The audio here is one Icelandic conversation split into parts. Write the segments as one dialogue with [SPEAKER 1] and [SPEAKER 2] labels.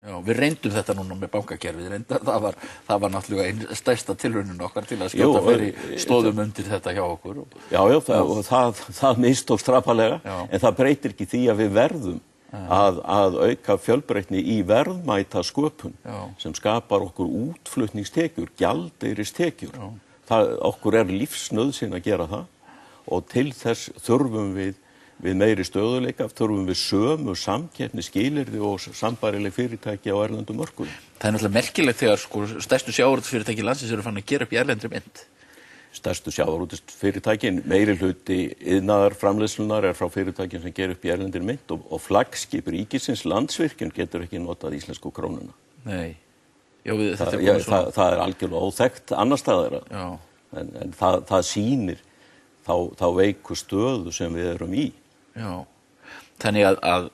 [SPEAKER 1] Já, við reyndum þetta núna með bankakerfið, það var náttúrulega einn stærsta tilraunin okkar til að skjóta fleiri stoðum undir þetta hjá okkur.
[SPEAKER 2] Já, það mistókst rapalega, en það breytir ekki því að við verðum að auka fjölbreytni í verðmæta sköpun sem skapar okkur útflutningstekjur, gjaldeyristekjur. Okkur lífsnauðsyn að gera það og til þess þurfum við meiri stöðuleika, þurfum við sömu samkeppnisskilyrði og sambærileg fyrirtæki á erlendum mörkuðum.
[SPEAKER 1] Það er náttúrulega merkilegt þegar stærstu sjávarútvegsfyrirtæki landsins eru farin að gera upp í erlendri mynt.
[SPEAKER 2] Stærstu sjávarútvegsfyrirtækin, meiri hluti iðnaðarframleiðslunnar frá fyrirtækjum sem gera upp í erlendri mynt og flaggskip ríkisins Landsvirkjun getur ekki notað íslensku krónuna.
[SPEAKER 1] Nei.
[SPEAKER 2] Það algjörlega óþekkt annars staðar. En það sýnir þá veiku stöðu sem við erum í.
[SPEAKER 1] Já, þannig að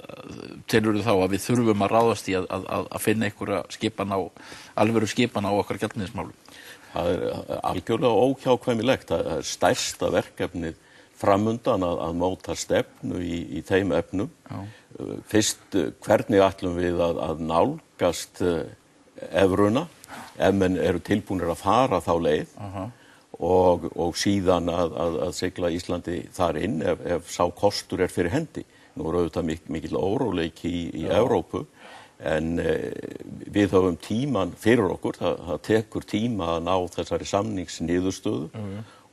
[SPEAKER 1] telurðu þá að við þurfum að ráðast í að finna einhverja alvöru skipan á okkar gjaldmiðilsmálum?
[SPEAKER 2] Það algjörlega óhjákvæmilegt. Það stærsta verkefnið framundan að móta stefnu í þeim efnum. Fyrst, hvernig ætlum við að nálgast evruna, ef menn eru tilbúnir að fara þá leið. Og síðan að sigla Íslandi þar inn ef sá kostur fyrir hendi. Nú auðvitað mikill óróleiki í Evrópu, en við höfum tíman fyrir okkur, það tekur tíma að ná þessari samningsniðurstöðu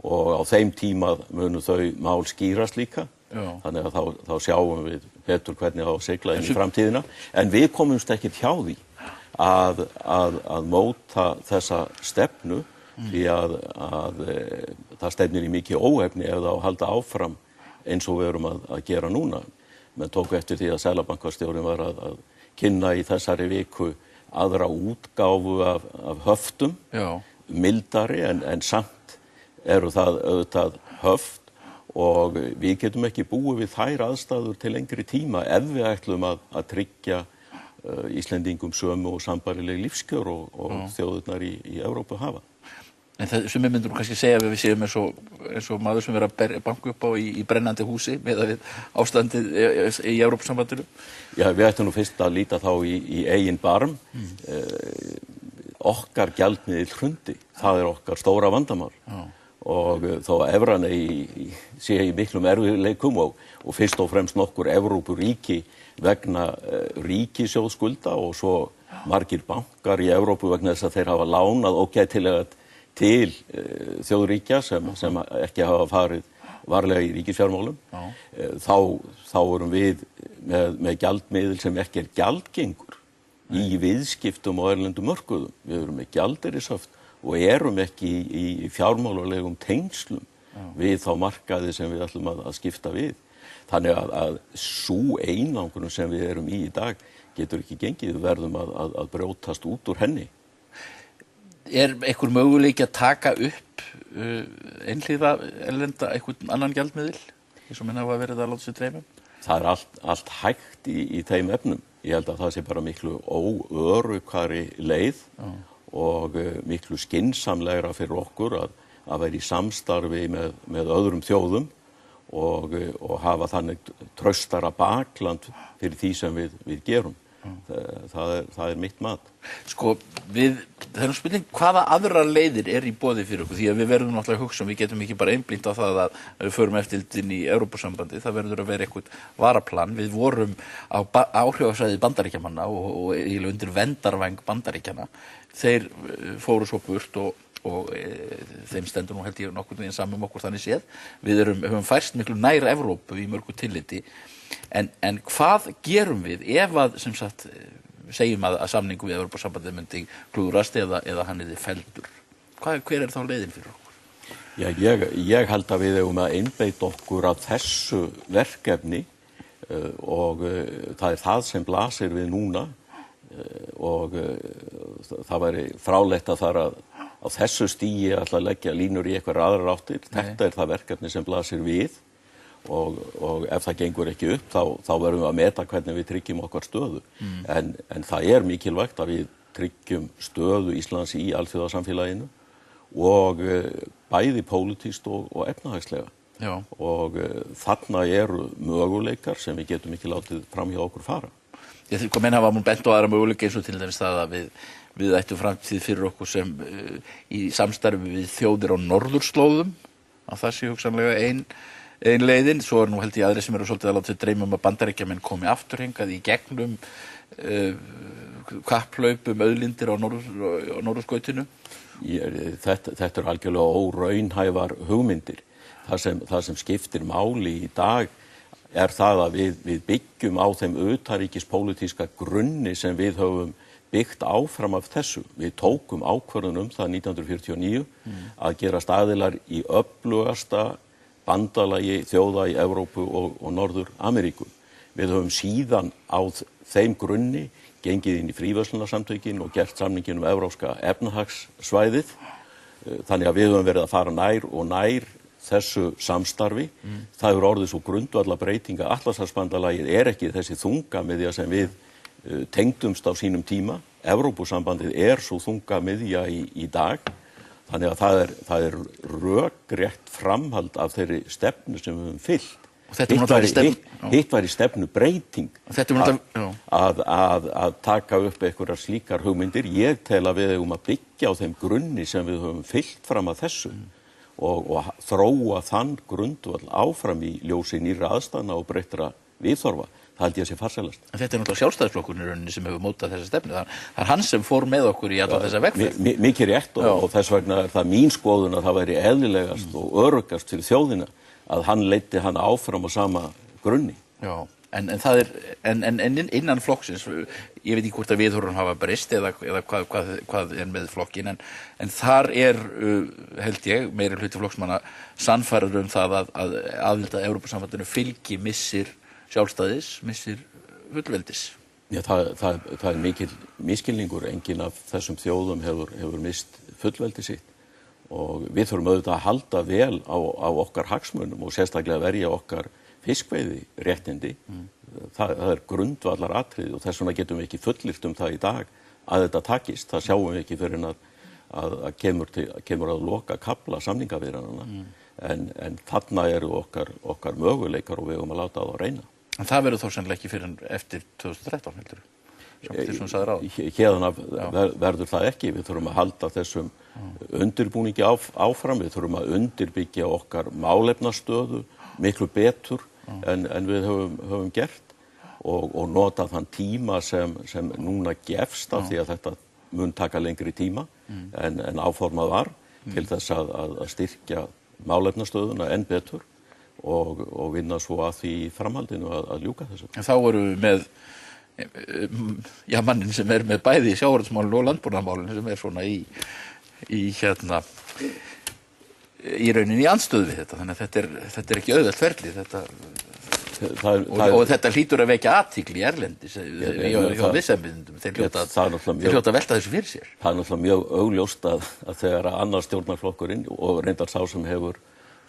[SPEAKER 2] og á þeim tíma munu þau mál skýrast líka. Þannig að þá sjáum við betur hvernig á að sigla inn í framtíðina. En við komumst ekkert hjá því að móta þessa stefnu, því að það stefnir í mikið óefni ef það á að halda áfram eins og við erum að gera núna. Menn tóku eftir því að seðlabankastjórinn var að kynna í þessari viku aðra útgáfu af höftum, mildari en samt eru það auðvitað höft og við getum ekki búið við þær aðstæður til lengri tíma ef við ætlum að tryggja Íslendingum sömu og sambærileg lífskjör og þjóðirnar í Evrópu hafa.
[SPEAKER 1] En það sem við myndum kannski segja að við séum eins og maður sem að banka upp á í brennandi húsi með ástandið í Evrópusambandinu.
[SPEAKER 2] Já, við ættum nú fyrst að líta þá í eigin barm. Okkar gjaldmiðill hrundi, það okkar stóra vandamál. Og þó að evran sé í miklum erfiðleikum og fyrst og fremst nokkur Evrópuríki vegna ríkissjóðskulda og svo margir bankar í Evrópu vegna þess að þeir hafa lánað ógætilega til þjóðríkja sem ekki hafa farið varlega í ríkisfjármálum. Þá erum við með gjaldmiðil sem ekki gjaldgengur í viðskiptum og erlendum mörkuðum. Við erum með gjaldeyrishöft og erum ekki í fjármálalegum tengslum við þá markaði sem við ætlum að skipta við. Þannig að sú einangrun sem við erum í dag getur ekki gengið, við verðum að brjótast út úr henni.
[SPEAKER 1] Er einhver möguleiki að taka upp einhliða erlenda einhvern annan gjaldmiðil eins og menn hafa verið að láta sér dreyma?
[SPEAKER 2] Það allt hægt í þeim efnum. Ég held að það sé bara miklu óöruggari leið og miklu skynsamlegra fyrir okkur að vera í samstarfi með öðrum þjóðum og hafa þannig traustara bakland fyrir því sem við gerum. Það mitt mat.
[SPEAKER 1] Sko, það nú spurning hvaða aðrar leiðir í boði fyrir okkur, því að við verðum náttúrulega að hugsa, við getum ekki bara einblínt á það að við förum eftirlit í Evrópusambandið, það verður að vera eitthvað varaplan. Við vorum á áhrifasvæði Bandaríkjamanna og eiginlega undir verndarvæng Bandaríkjanna. Þeir fóru svo burt og þeim stendur nú held ég nokkurn veginn saman okkur þannig séð. Við höfum færst miklu nær Evrópu í mörgu tilliti. En hvað gerum við ef að, sem sagt, segjum að samningu við Evrópusambandið myndi klúðrast eða hann felldur? Hver þá leiðin fyrir okkur?
[SPEAKER 2] Já, ég held að við eigum að einbeita okkur af þessu verkefni og það það sem blasir við núna og það væri fráleitt að fara á þessu stigi að leggja línur í eitthvað aðrar áttir. Þetta það verkefni sem blasir við. Og ef það gengur ekki upp þá verðum við að meta hvernig við tryggjum okkar stöðu. En það mikilvægt að við tryggjum stöðu Íslands í alþjóðasamfélaginu og bæði pólitískt og efnahagslega. Og þarna eru möguleikar sem við getum ekki látið fram hjá okkur fara.
[SPEAKER 1] Hvað menn hafa bent á aðra möguleika eins og til dæmis það að við ættum framtíð fyrir okkur sem í samstarfi við þjóðir á norðurslóðum, að það sé hugsanlega ein leiðin. Svo nú held ég aðrir sem eru svolítið að láta sig dreyma að Bandaríkjamenn komi aftur hingað í gegnum kapplaup auðlindir á norðurskautinu.
[SPEAKER 2] Þetta eru algjörlega óraunhæfar hugmyndir. Það sem skiptir máli í dag það að við byggjum á þeim utanríkispólitíska grunni sem við höfum byggt áfram af þessu. Við tókum ákvörðun það 1949 að gerast aðilar í öflugasta bandalagi þjóða í Evrópu og Norður-Ameríku. Við höfum síðan á þeim grunni gengið inn í fríverslunarsamtökin og gert samningin evrópska efnahagssvæðið. Þannig að við höfum verið að fara nær og nær þessu samstarfi. Það hefur orðið svo grundvallar breytinga. Atlantshafsbandalagið ekki þessi þungamiðja sem við tengdumst á sínum tíma. Evrópusambandið svo þungamiðja í dag. Þannig að það er rökrétt framhald af þeirri stefnu sem við höfum fylgt. Hitt væri stefnubreyting að taka upp einhverjar slíkar hugmyndir. Ég tel að við eigum að byggja á þeim grunni sem við höfum fylgt fram að þessu. Og þróa þann grundvall áfram í ljósi nýrra aðstæðna og breyttra viðhorfa. Það held ég að sé farsælast.
[SPEAKER 1] En þetta náttúrulega Sjálfstæðisflokkurinn í rauninni sem hefur mótað þessa stefnu. Það hann sem fór með okkur í alla þessa vegferð.
[SPEAKER 2] Mikið rétt og þess vegna það mín skoðun að það væri eðlilegast og öruggast fyrir þjóðina að hann leiddi hann áfram á sama grunni.
[SPEAKER 1] Já. En það en innan flokksins, ég veit ekki hvort að viðhorfin hafa breyst eða hvað með flokkin, en þar held ég, meiri hluti flokksmanna sannfærður það að aðild að Evrópusambandinu fylgi missir sjálfstæðis, missir fullveldis.
[SPEAKER 2] Já, það mikil misskilningur. Enginn af þessum þjóðum hefur mist fullveldi sitt og við þurfum auðvitað að halda vel á okkar hagsmunum og sérstaklega verja okkar fiskveiði réttindi. Það grundvallar atriði og þess vegna getum við ekki fullyrt það í dag að þetta takist. Það sjáum við ekki fyrir að kemur að loka kafla samningaviðræðnanna. En þarna eru okkar möguleikar og við eigum að láta það á reyna.
[SPEAKER 1] En það verður þó sennilega ekki fyrir eftir 2013, heldur þú?
[SPEAKER 2] Héðan verður það ekki. Við þurfum að halda þessum undirbúningi áfram. Við þurfum að undirbyggja okkar málefnastöðu miklu betur en við höfum gert og nota þann tíma sem núna gefst af því að þetta mun taka lengri tíma en áformað var til þess að styrkja málefnastöðuna enn betur og vinna svo að því framhaldinu að ljúka þessu.
[SPEAKER 1] En þá erum við með mannin sem með bæði sjávarútvegsmálin og landbúnaðarmálin sem svona í rauninni í andstöðu við þetta, þannig að þetta ekki auðvelt ferli og þetta hlýtur að vekja athygli erlendis hjá viðsemjendum. Þeir hljóta að velta þessu fyrir sér.
[SPEAKER 2] Það náttúrulega mjög augljóst að þegar annar stjórnarflokkurinn og reyndar sá sem hefur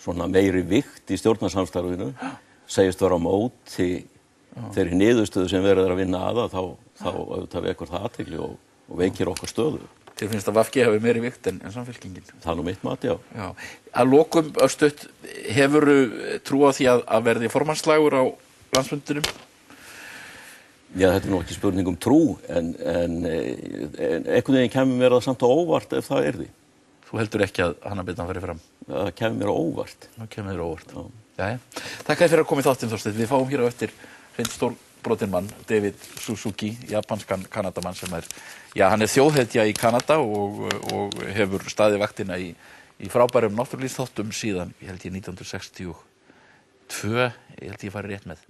[SPEAKER 2] svona meiri vikt í stjórnarsamstarfinu segist vera á móti þeirri niðurstöðu sem verður að vinna þá auðvitað vekur það athygli og veikir okkar stöðu.
[SPEAKER 1] Þér finnst að VG hafi meiri vikt en Samfylkingin?
[SPEAKER 2] Það mitt mat, já.
[SPEAKER 1] Að lokum, örstutt, hefurðu trú á því að verði formannsslagur á landsfundinum?
[SPEAKER 2] Já, þetta nú ekki spurning trú, en einhvern veginn kemur mér það samt á óvart ef það því.
[SPEAKER 1] Þú heldur ekki að Hanna Birna fari fram?
[SPEAKER 2] Það kemur mér á óvart.
[SPEAKER 1] Það kemur mér á óvart. Jæja. Takk fyrir að koma í þáttinn, Þorsteinn. Við fáum hér á eftir hreint stórbrotinn mann, David Suzuki, japanskan Kanadamann sem hann þjóðhetja í Kanada og hefur staðið vaktina í frábærum náttúrulífsþáttum síðan, ég held ég 1962, ég held ég fari rétt með.